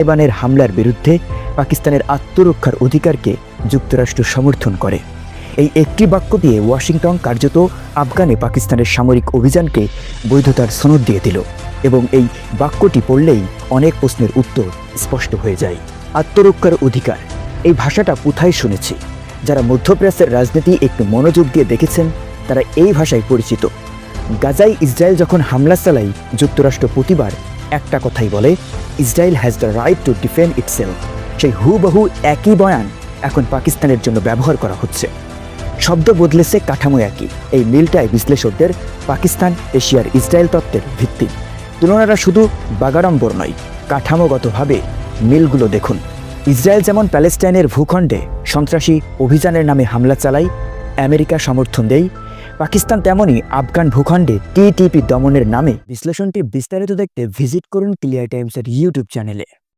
তালেবানের হামলার বিরুদ্ধে পাকিস্তানের আত্মরক্ষার অধিকারকে যুক্তরাষ্ট্র সমর্থন করে। এই একটি বাক্য দিয়ে ওয়াশিংটন কার্যত আফগানে পাকিস্তানের সামরিক অভিযানকে বৈধতার সনদ দিয়ে দিল, এবং এই বাক্যটি পড়লেই অনেক প্রশ্নের উত্তর স্পষ্ট হয়ে যায়। আত্মরক্ষার অধিকার, এই ভাষাটা কোথায় শুনেছি? যারা মধ্যপ্রাচ্যের রাজনীতি একটু মনোযোগ দিয়ে দেখেছেন তারা এই ভাষায় পরিচিত। গাজায় ইসরায়েল যখন হামলা চালায়, যুক্তরাষ্ট্র প্রতিবার একটা কথাই বলে, Israel has the right to defend itself. সেই হুবহু একই বয়ান এখন পাকিস্তানের জন্য ব্যবহার করা হচ্ছে। শব্দ বদলেছে, কাঠামো একই। এই মিলটাই বিশ্লেষকদের পাকিস্তান এশিয়ার ইসরায়েল তত্ত্বের ভিত্তি। তুলনাটা শুধু বাগাড়ম্বর নয়, কাঠামোগতভাবে মিলগুলো দেখুন। ইসরায়েল যেমন প্যালেস্টাইনের ভূখণ্ডে সন্ত্রাসী অভিযানের নামে হামলা চালায়, আমেরিকা সমর্থন দেয়, পাকিস্তান তেমনই আফগান ভূখণ্ডে টিটিপি দমনের নামে। বিশ্লেষণটি বিস্তারিত দেখতে ভিজিট করুন ক্লিয়ার টাইমসের ইউটিউব চ্যানেলে।